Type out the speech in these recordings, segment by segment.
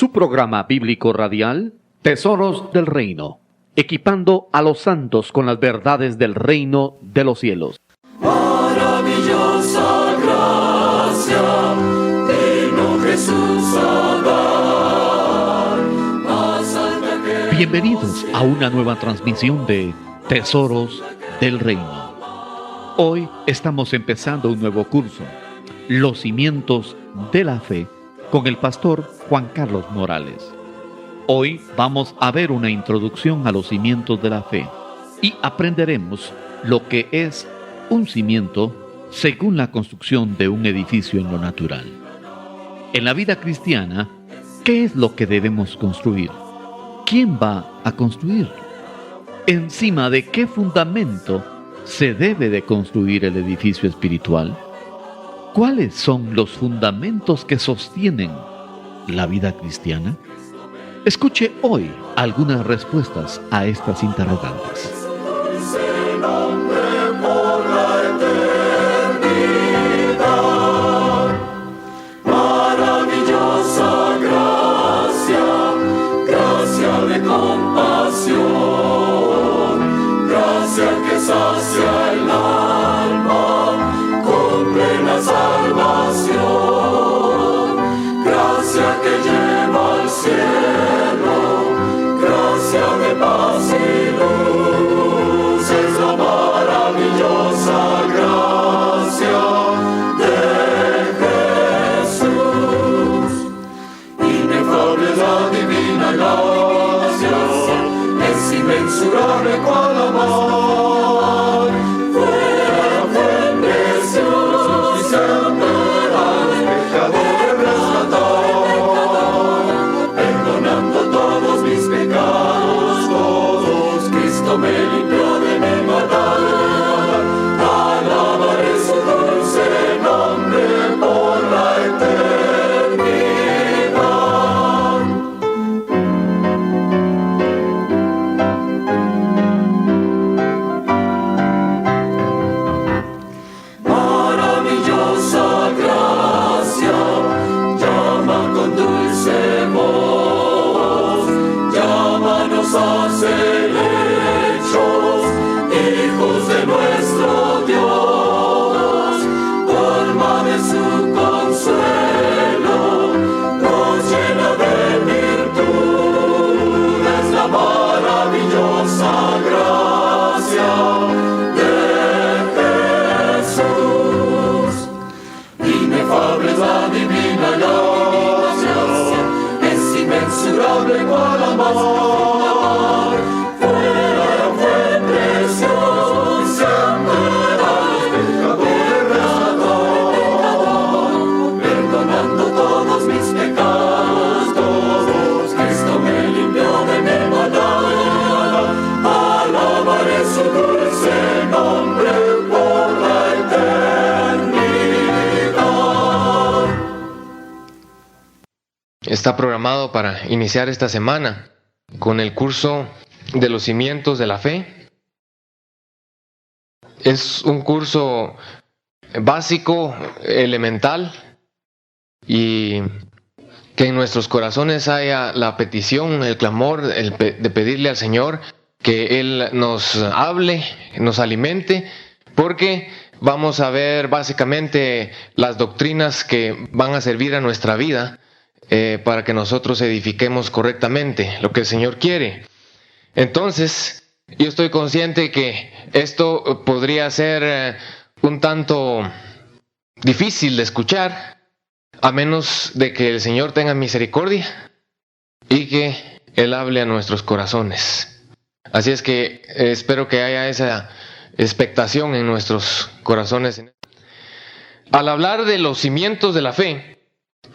su programa bíblico radial, Tesoros del Reino, equipando a los santos con las verdades del reino de los cielos. Maravillosa gracia, vino Jesús a dar, más alta que... Bienvenidos a una nueva transmisión de Tesoros del Reino. Hoy estamos empezando un nuevo curso, Los cimientos de la fe, con el pastor Juan Carlos Morales. Hoy vamos a ver una introducción a los cimientos de la fe y aprenderemos lo que es un cimiento según la construcción de un edificio en lo natural. En la vida cristiana, ¿qué es lo que debemos construir? ¿Quién va a construir? ¿Encima de qué fundamento se debe de construir el edificio espiritual? ¿Cuáles son los fundamentos que sostienen la vida cristiana? Escuche hoy algunas respuestas a estas interrogantes. Maravillosa gracia, gracia de compasión, gracia que sacia el alma con plena salvación, gracia que lleva al cielo, gracia de paz y luz, es la maravillosa gracia de Jesús. Inefable es la divina gracia, es inmensurable cual la mar, fuera fuente suficiente a los pecadores rescatar, perdonando todos mis pecados, todos, Cristo me limpió de mi maldad. Alabaré su dulce nombre por la eternidad. Maravillosa gracia, llama con dulce voz, llámanos a ser hechos hijos de nuestro Dios, colma de su consuelo, nos llena de virtudes, la maravillosa gracia de Jesús. Inefable es la divina gracia, es inmensurable cual la mar, fuera fue preciosa, a los pecadores rescatar, perdonando todos mis pecados, todos, Cristo me limpió de mi maldad. Alabaré su dulce nombre por la eternidad. Está programado para iniciar esta semana con el curso de los cimientos de la fe. Es un curso básico, elemental, y que en nuestros corazones haya la petición, el clamor de pedirle al Señor que Él nos hable, nos alimente, porque vamos a ver básicamente las doctrinas que van a servir a nuestra vida para que nosotros edifiquemos correctamente lo que el Señor quiere. Entonces, yo estoy consciente que esto podría ser un tanto difícil de escuchar, a menos de que el Señor tenga misericordia y que Él hable a nuestros corazones. Así es que espero que haya esa expectación en nuestros corazones. Al hablar de los cimientos de la fe,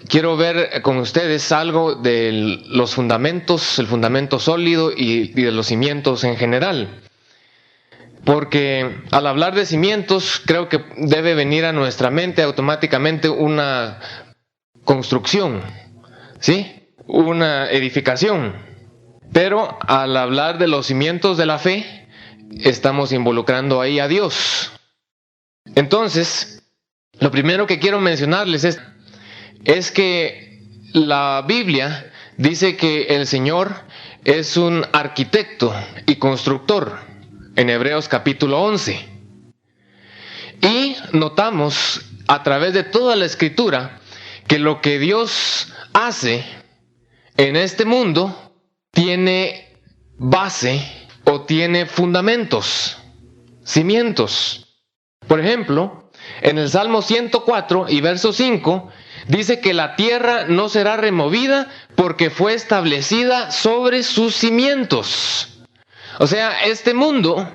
quiero ver con ustedes algo de los fundamentos, el fundamento sólido y de los cimientos en general. Porque al hablar de cimientos, creo que debe venir a nuestra mente automáticamente una construcción, ¿sí? Una edificación. Pero al hablar de los cimientos de la fe, estamos involucrando ahí a Dios. Entonces, lo primero que quiero mencionarles es que la Biblia dice que el Señor es un arquitecto y constructor, en Hebreos capítulo 11. Y notamos a través de toda la Escritura que lo que Dios hace en este mundo tiene base o tiene fundamentos, cimientos. Por ejemplo, en el Salmo 104 y verso 5 dice que la tierra no será removida porque fue establecida sobre sus cimientos. O sea, este mundo,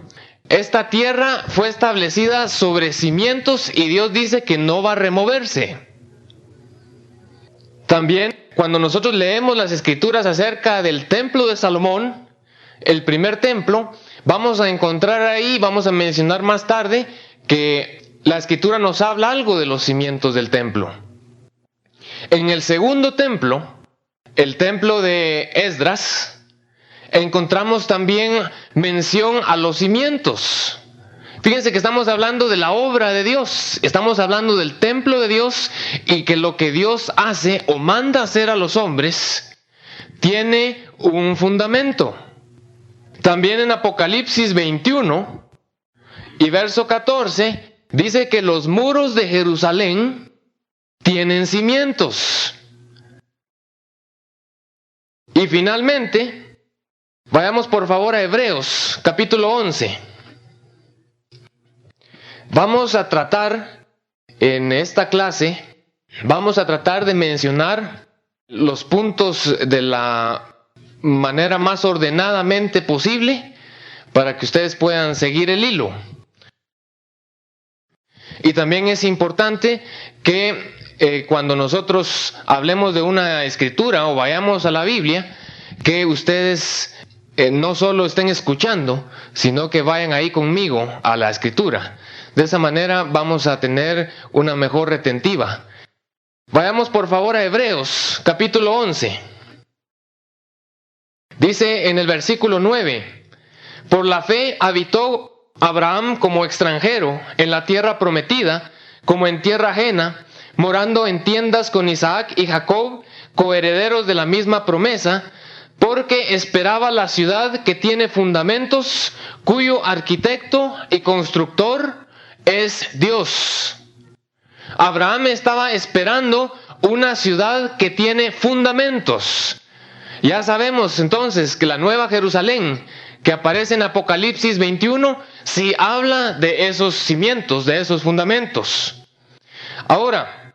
esta tierra fue establecida sobre cimientos y Dios dice que no va a removerse. También, cuando nosotros leemos las Escrituras acerca del templo de Salomón, el primer templo, vamos a encontrar ahí, vamos a mencionar más tarde, que la Escritura nos habla algo de los cimientos del templo. En el segundo templo, el templo de Esdras, encontramos también mención a los cimientos. Fíjense que estamos hablando de la obra de Dios, estamos hablando del templo de Dios y que lo que Dios hace o manda hacer a los hombres tiene un fundamento. También en Apocalipsis 21 y verso 14 dice que los muros de Jerusalén tienen cimientos. Y finalmente, vayamos por favor a Hebreos capítulo 11. Vamos a tratar en esta clase, vamos a tratar de mencionar los puntos de la manera más ordenadamente posible para que ustedes puedan seguir el hilo. Y también es importante que cuando nosotros hablemos de una escritura o vayamos a la Biblia, que ustedes no solo estén escuchando, sino que vayan ahí conmigo a la escritura. De esa manera vamos a tener una mejor retentiva. Vayamos por favor a Hebreos capítulo 11. Dice en el versículo 9: por la fe habitó Abraham como extranjero en la tierra prometida, como en tierra ajena, morando en tiendas con Isaac y Jacob, coherederos de la misma promesa, porque esperaba la ciudad que tiene fundamentos, cuyo arquitecto y constructor es Dios. Abraham estaba esperando una ciudad que tiene fundamentos. Ya sabemos entonces que la Nueva Jerusalén, que aparece en Apocalipsis 21, sí habla de esos cimientos, de esos fundamentos. Ahora,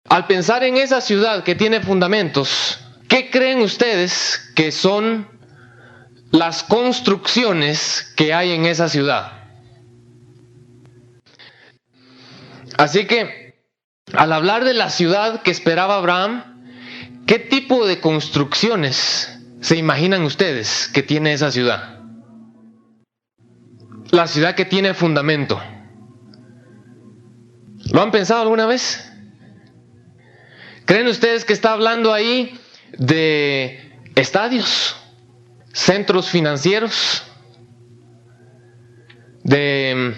al pensar en esa ciudad que tiene fundamentos, ¿qué creen ustedes que son las construcciones que hay en esa ciudad? Así que, al hablar de la ciudad que esperaba Abraham, ¿qué tipo de construcciones se imaginan ustedes que tiene esa ciudad? La ciudad que tiene fundamento. ¿Lo han pensado alguna vez? ¿Creen ustedes que está hablando ahí de estadios, centros financieros, de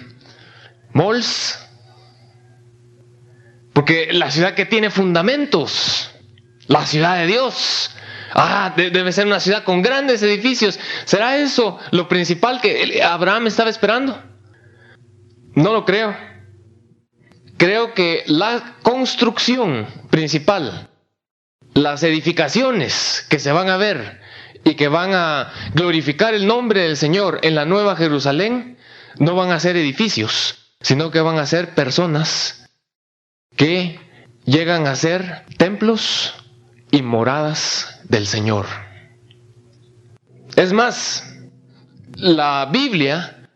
malls? Porque la ciudad que tiene fundamentos, la ciudad de Dios, debe ser una ciudad con grandes edificios. ¿Será eso lo principal que Abraham estaba esperando? No lo creo. Creo que la construcción principal, las edificaciones que se van a ver y que van a glorificar el nombre del Señor en la Nueva Jerusalén, no van a ser edificios, sino que van a ser personas que llegan a ser templos y moradas del Señor. Es más, la Biblia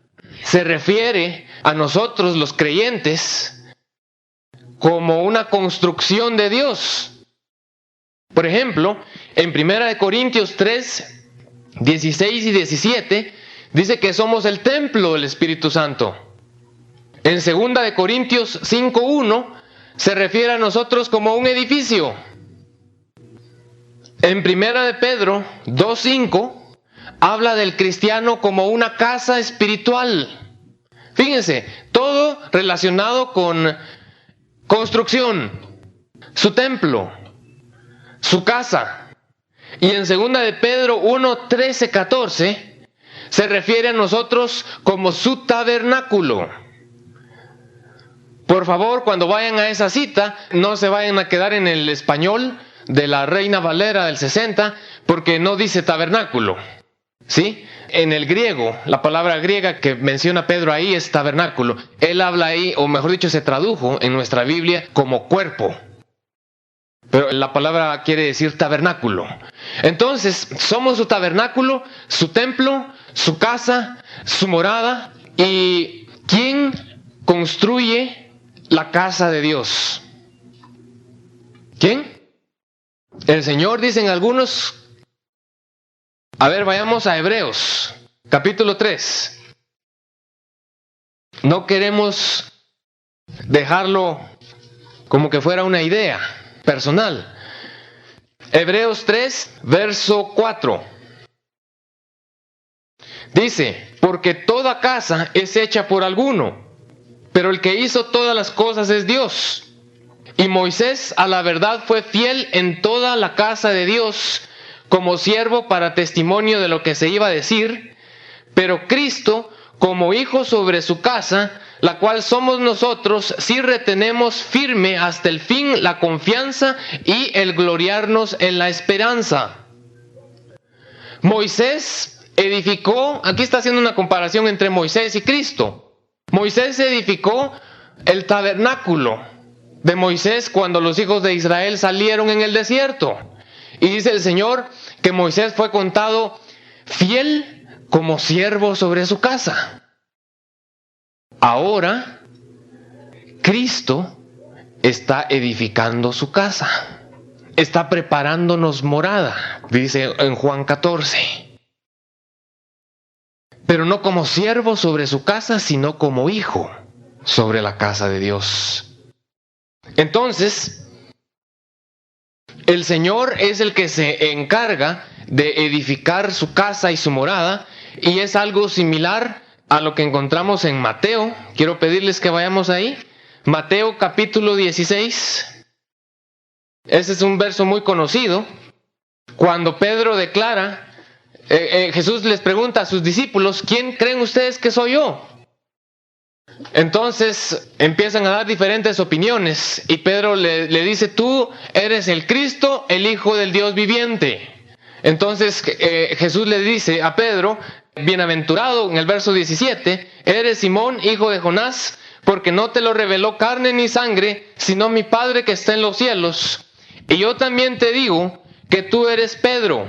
se refiere a nosotros los creyentes como una construcción de Dios. Por ejemplo, en 1 Corintios 3, 16 y 17, dice que somos el templo del Espíritu Santo. En 2 Corintios 5, 1, se refiere a nosotros como un edificio. En 1 Pedro 2, 5, habla del cristiano como una casa espiritual. Fíjense, todo relacionado con construcción, su templo, su casa. Y en 2 de Pedro 1, 13, 14 se refiere a nosotros como su tabernáculo. Por favor, cuando vayan a esa cita, no se vayan a quedar en el español de la Reina Valera del 60, porque no dice tabernáculo, ¿sí? En el griego, la palabra griega que menciona Pedro ahí es tabernáculo. Él habla ahí, o mejor dicho, se tradujo en nuestra Biblia como cuerpo. Pero la palabra quiere decir tabernáculo. Entonces, somos su tabernáculo, su templo, su casa, su morada. ¿Y quién construye la casa de Dios? ¿Quién? El Señor, dicen algunos. A ver, vayamos a Hebreos, capítulo 3. No queremos dejarlo como que fuera una idea personal. Hebreos 3, verso 4. Dice, porque toda casa es hecha por alguno, pero el que hizo todas las cosas es Dios. Y Moisés a la verdad fue fiel en toda la casa de Dios, como siervo para testimonio de lo que se iba a decir, pero Cristo como hijo sobre su casa, la cual somos nosotros, si retenemos firme hasta el fin la confianza y el gloriarnos en la esperanza. Moisés edificó, aquí está haciendo una comparación entre Moisés y Cristo. Moisés edificó el tabernáculo de Moisés cuando los hijos de Israel salieron en el desierto. Y dice el Señor que Moisés fue contado fiel como siervo sobre su casa. Ahora, Cristo está edificando su casa. Está preparándonos morada, dice en Juan 14. Pero no como siervo sobre su casa, sino como hijo sobre la casa de Dios. Entonces, el Señor es el que se encarga de edificar su casa y su morada, y es algo similar a lo que encontramos en Mateo. Quiero pedirles que vayamos ahí. Mateo capítulo 16. Ese es un verso muy conocido. Cuando Pedro declara, Jesús les pregunta a sus discípulos, ¿quién creen ustedes que soy yo? Entonces empiezan a dar diferentes opiniones y Pedro le dice, tú eres el Cristo, el Hijo del Dios viviente. Entonces Jesús le dice a Pedro, bienaventurado, en el verso 17, eres Simón, hijo de Jonás, porque no te lo reveló carne ni sangre, sino mi Padre que está en los cielos. Y yo también te digo que tú eres Pedro,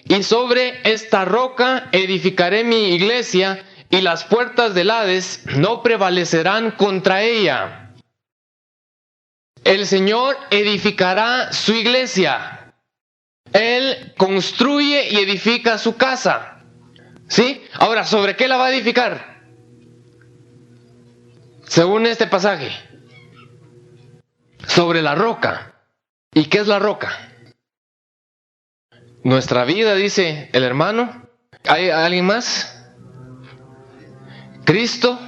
y sobre esta roca edificaré mi iglesia, y las puertas del Hades no prevalecerán contra ella. El Señor edificará su iglesia. Él construye y edifica su casa. ¿Sí? Ahora, ¿sobre qué la va a edificar? Según este pasaje. Sobre la roca. ¿Y qué es la roca? Nuestra vida, dice el hermano. ¿Hay alguien más? ¿Cristo?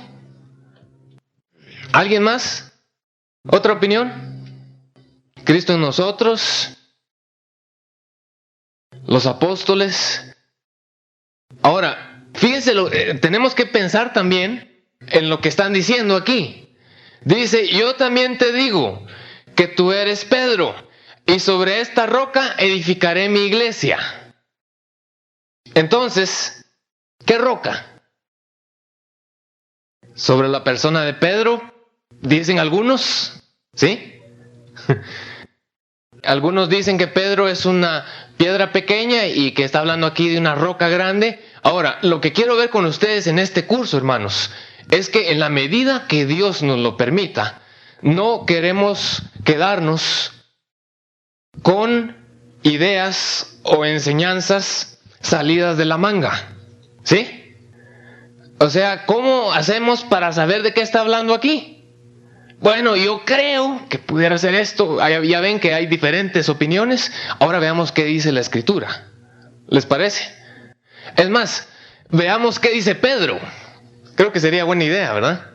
¿Alguien más? ¿Otra opinión? ¿Cristo en nosotros? ¿Los apóstoles? Ahora, fíjense, tenemos que pensar también en lo que están diciendo aquí. Dice, yo también te digo que tú eres Pedro, y sobre esta roca edificaré mi iglesia. Entonces, ¿qué roca? Sobre la persona de Pedro, dicen algunos, ¿sí? Algunos dicen que Pedro es una piedra pequeña y que está hablando aquí de una roca grande. Ahora, lo que quiero ver con ustedes en este curso, hermanos, es que en la medida que Dios nos lo permita, no queremos quedarnos con ideas o enseñanzas salidas de la manga, ¿sí? O sea, ¿cómo hacemos para saber de qué está hablando aquí? Bueno, yo creo que pudiera ser esto. Ya ven que hay diferentes opiniones. Ahora veamos qué dice la Escritura. ¿Les parece? Es más, veamos qué dice Pedro. Creo que sería buena idea, ¿verdad?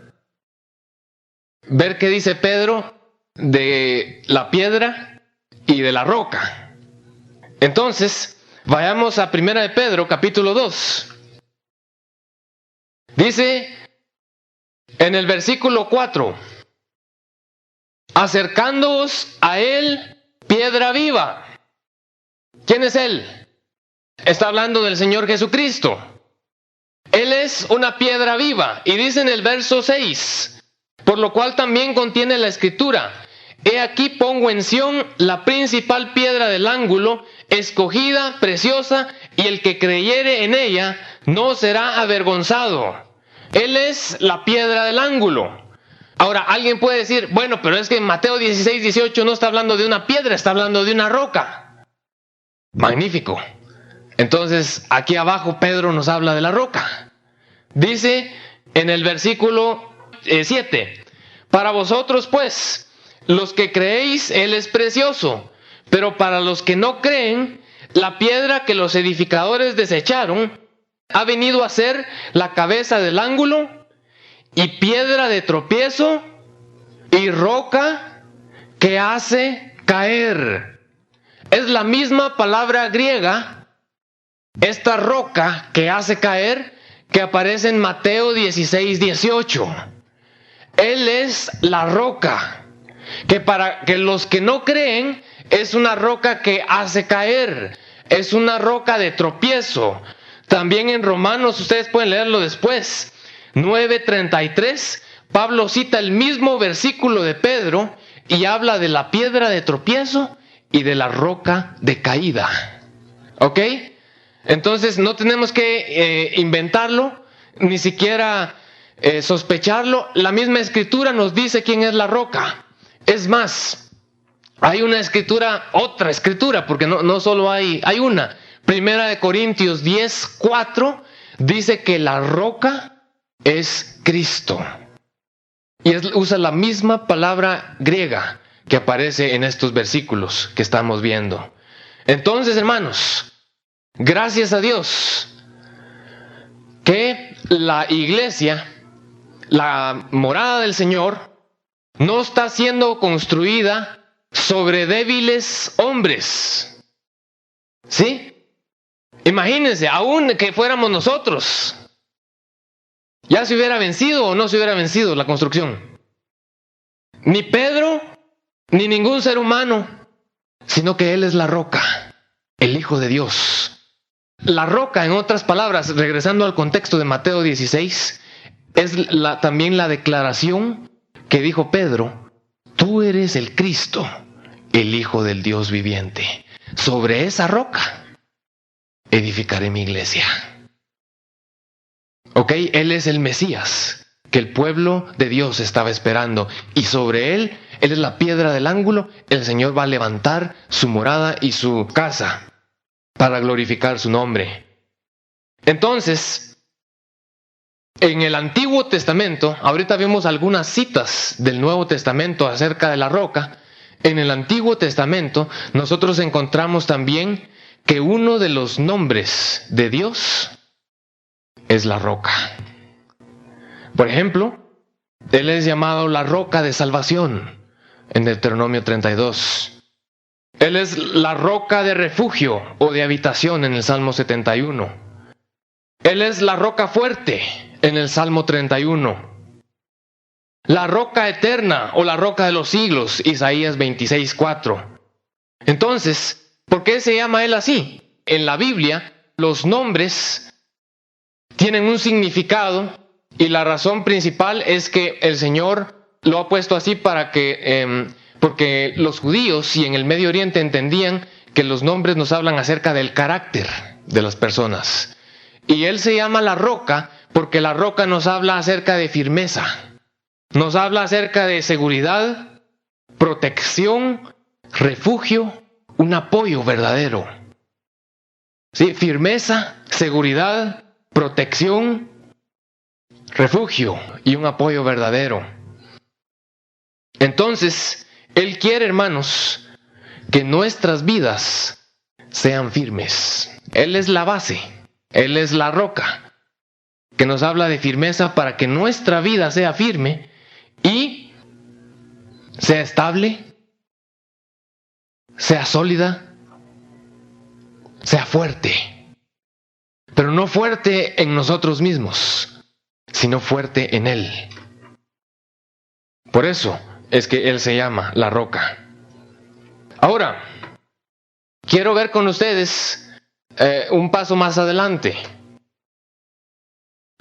Ver qué dice Pedro de la piedra y de la roca. Entonces, vayamos a 1 de Pedro, capítulo 2. Dice en el versículo 4, acercándoos a él, piedra viva. ¿Quién es él? Está hablando del Señor Jesucristo. Él es una piedra viva. Y dice en el verso 6, por lo cual también contiene la Escritura: he aquí pongo en Sión la principal piedra del ángulo, escogida, preciosa, y el que creyere en ella no será avergonzado. Él es la piedra del ángulo. Ahora, alguien puede decir, bueno, pero es que en Mateo 16, 18 no está hablando de una piedra, está hablando de una roca. Magnífico. Entonces, aquí abajo Pedro nos habla de la roca. Dice en el versículo 7, para vosotros pues, los que creéis, él es precioso, pero para los que no creen, la piedra que los edificadores desecharon ha venido a ser la cabeza del ángulo y piedra de tropiezo y roca que hace caer. Es la misma palabra griega, esta roca que hace caer, que aparece en Mateo 16, 18. Él es la roca, que para que los que no creen, es una roca que hace caer, es una roca de tropiezo. También en Romanos, ustedes pueden leerlo después, 9:33, Pablo cita el mismo versículo de Pedro y habla de la piedra de tropiezo y de la roca de caída. ¿Ok? Entonces no tenemos que inventarlo, ni siquiera sospecharlo. La misma Escritura nos dice quién es la roca. Es más, hay una escritura, otra escritura, porque no solo hay una. 1 Corintios 10:4 dice que la roca es Cristo. Y usa la misma palabra griega que aparece en estos versículos que estamos viendo. Entonces, hermanos, gracias a Dios que la iglesia, la morada del Señor, no está siendo construida sobre débiles hombres. ¿Sí? Imagínense, aún que fuéramos nosotros, ya se hubiera vencido o no se hubiera vencido la construcción. Ni Pedro, ni ningún ser humano, sino que Él es la roca, el Hijo de Dios. La roca, en otras palabras, regresando al contexto de Mateo 16, es también la declaración que dijo Pedro: tú eres el Cristo, el Hijo del Dios viviente. Sobre esa roca edificaré mi iglesia. ¿Ok? Él es el Mesías que el pueblo de Dios estaba esperando. Y sobre él es la piedra del ángulo. El Señor va a levantar su morada y su casa para glorificar su nombre. Entonces, en el Antiguo Testamento, ahorita vemos algunas citas del Nuevo Testamento acerca de la roca. En el Antiguo Testamento nosotros encontramos también que uno de los nombres de Dios es la roca. Por ejemplo, Él es llamado la roca de salvación en Deuteronomio 32. Él es la roca de refugio o de habitación en el Salmo 71. Él es la roca fuerte en el Salmo 31. La roca eterna o la roca de los siglos, Isaías 26:4. Entonces, ¿por qué se llama Él así? En la Biblia, los nombres tienen un significado y la razón principal es que el Señor lo ha puesto así para que, porque los judíos y en el Medio Oriente entendían que los nombres nos hablan acerca del carácter de las personas. Y Él se llama la roca porque la roca nos habla acerca de firmeza, nos habla acerca de seguridad, protección, refugio, un apoyo verdadero. ¿Sí? Firmeza, seguridad, protección, refugio y un apoyo verdadero. Entonces, Él quiere, hermanos, que nuestras vidas sean firmes. Él es la base, Él es la roca, que nos habla de firmeza para que nuestra vida sea firme y sea estable, sea sólida sea fuerte, pero no fuerte en nosotros mismos, sino fuerte en Él. Por eso es que Él se llama la roca. Ahora, quiero ver con ustedes un paso más adelante.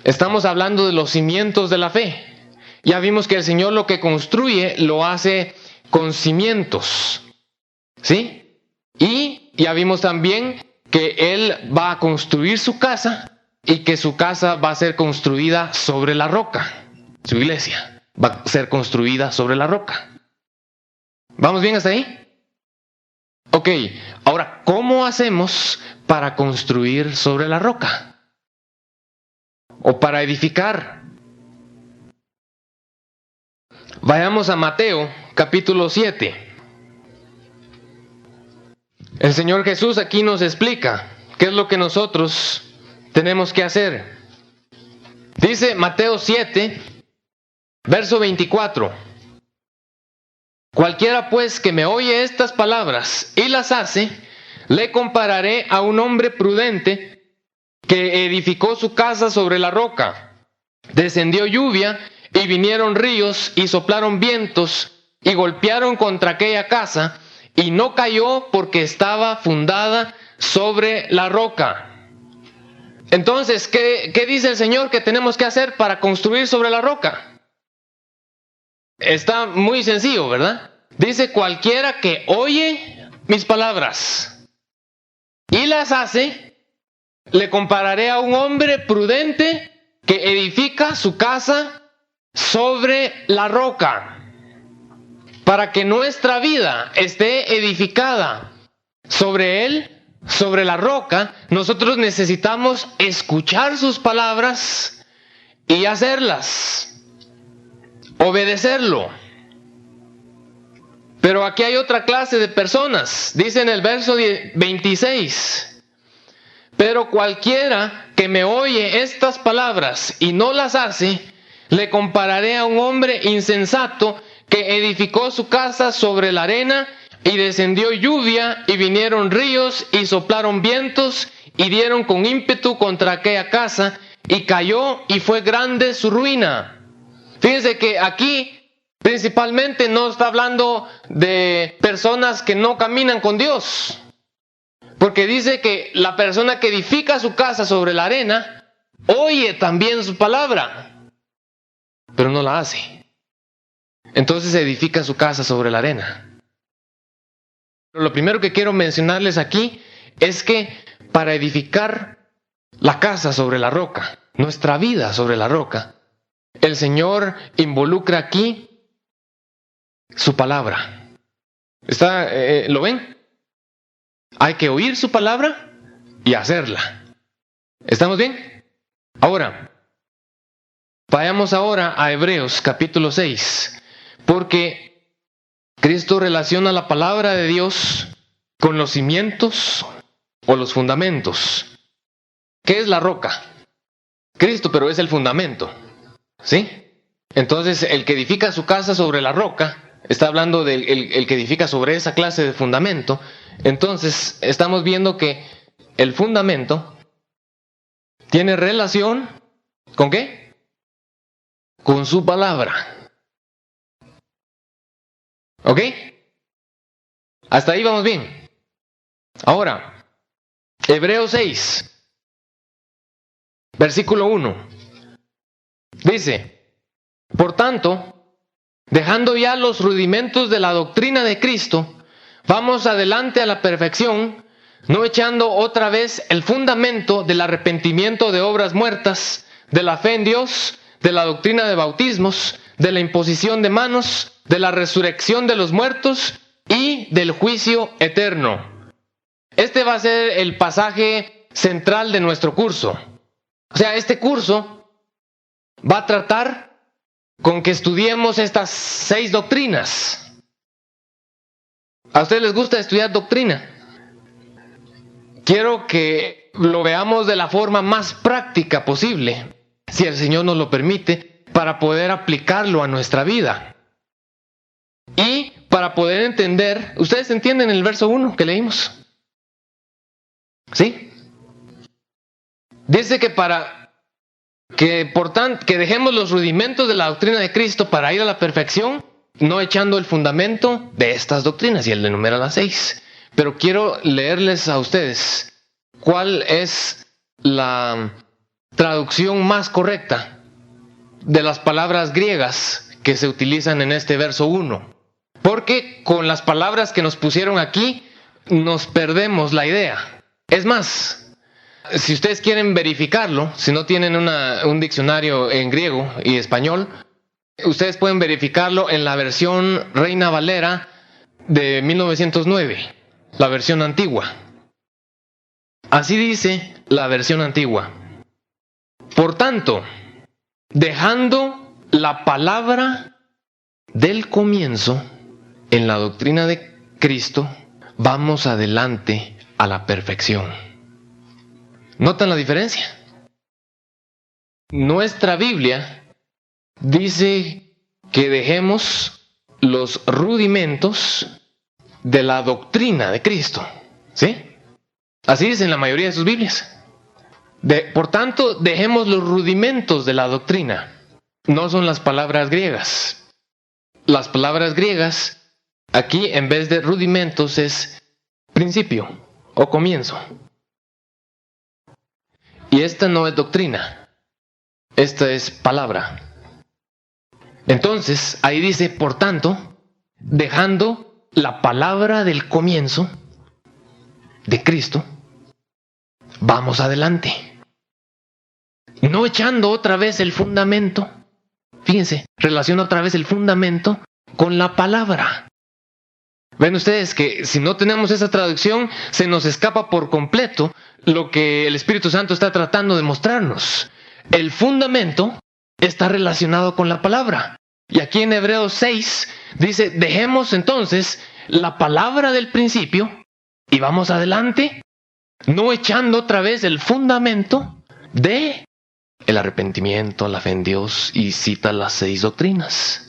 Estamos hablando de los cimientos de la fe. Ya vimos que el Señor lo que construye lo hace con cimientos, ¿sí? Y ya vimos también que Él va a construir su casa y que su casa va a ser construida sobre la roca. Su iglesia va a ser construida sobre la roca. ¿Vamos bien hasta ahí? Ok, ahora, ¿cómo hacemos para construir sobre la roca? O para edificar. Vayamos a Mateo, capítulo 7. El Señor Jesús aquí nos explica qué es lo que nosotros tenemos que hacer. Dice Mateo 7, verso 24. Cualquiera pues que me oye estas palabras y las hace, le compararé a un hombre prudente que edificó su casa sobre la roca. Descendió lluvia y vinieron ríos y soplaron vientos y golpearon contra aquella casa y no cayó porque estaba fundada sobre la roca. Entonces, ¿qué dice el Señor que tenemos que hacer para construir sobre la roca? Está muy sencillo, ¿verdad? Dice, cualquiera que oye mis palabras y las hace, le compararé a un hombre prudente que edifica su casa sobre la roca. Para que nuestra vida esté edificada sobre él, sobre la roca, nosotros necesitamos escuchar sus palabras y hacerlas, obedecerlo. Pero aquí hay otra clase de personas. Dice en el verso 26, pero cualquiera que me oye estas palabras y no las hace, le compararé a un hombre insensato que edificó su casa sobre la arena, y descendió lluvia, y vinieron ríos, y soplaron vientos, y dieron con ímpetu contra aquella casa, y cayó, y fue grande su ruina. Fíjense que aquí principalmente no está hablando de personas que no caminan con Dios, porque dice que la persona que edifica su casa sobre la arena, oye también su palabra, pero no la hace. Entonces edifica su casa sobre la arena. Pero lo primero que quiero mencionarles aquí es que para edificar la casa sobre la roca, nuestra vida sobre la roca, el Señor involucra aquí su palabra. ¿Lo ven? Hay que oír su palabra y hacerla. ¿Estamos bien? Ahora, vayamos ahora a Hebreos capítulo 6. Porque Cristo relaciona la palabra de Dios con los cimientos o los fundamentos. ¿Qué es la roca? Cristo, pero es el fundamento. ¿Sí? Entonces, el que edifica su casa sobre la roca, está hablando del el que edifica sobre esa clase de fundamento. Entonces, estamos viendo que el fundamento tiene relación ¿con qué? Con su palabra. ¿Ok? Hasta ahí vamos bien. Ahora, Hebreos 6, versículo 1. Dice, por tanto, dejando ya los rudimentos de la doctrina de Cristo, vamos adelante a la perfección, no echando otra vez el fundamento del arrepentimiento de obras muertas, de la fe en Dios, de la doctrina de bautismos, de la imposición de manos, de la resurrección de los muertos y del juicio eterno. Este va a ser el pasaje central de nuestro curso. O sea, este curso va a tratar con que estudiemos estas 6 doctrinas. ¿A ustedes les gusta estudiar doctrina? Quiero que lo veamos de la forma más práctica posible, si el Señor nos lo permite, para poder aplicarlo a nuestra vida. Y para poder entender, ¿ustedes entienden el verso 1 que leímos? ¿Sí? Dice que que dejemos los rudimentos de la doctrina de Cristo para ir a la perfección, no echando el fundamento de estas doctrinas. Y él enumera las 6. Pero quiero leerles a ustedes cuál es la traducción más correcta de las palabras griegas que se utilizan en este verso 1. Porque con las palabras que nos pusieron aquí, nos perdemos la idea. Es más, si ustedes quieren verificarlo, si no tienen un diccionario en griego y español, ustedes pueden verificarlo en la versión Reina Valera de 1909, la versión antigua. Así dice la versión antigua. Por tanto, dejando la palabra del comienzo en la doctrina de Cristo, vamos adelante a la perfección. ¿Notan la diferencia? Nuestra Biblia dice que dejemos los rudimentos de la doctrina de Cristo. ¿Sí? Así dice en la mayoría de sus Biblias. Por tanto, dejemos los rudimentos de la doctrina. No son las palabras griegas. Las palabras griegas, aquí en vez de rudimentos, es principio o comienzo. Y esta no es doctrina. Esta es palabra. Entonces, ahí dice, por tanto, dejando la palabra del comienzo de Cristo, vamos adelante. No echando otra vez el fundamento. Fíjense, relaciona otra vez el fundamento con la palabra. Ven ustedes que si no tenemos esa traducción, se nos escapa por completo lo que el Espíritu Santo está tratando de mostrarnos. El fundamento está relacionado con la palabra. Y aquí en Hebreos 6 dice, dejemos entonces la palabra del principio y vamos adelante, no echando otra vez el fundamento de el arrepentimiento, la fe en Dios, y cita las 6 doctrinas.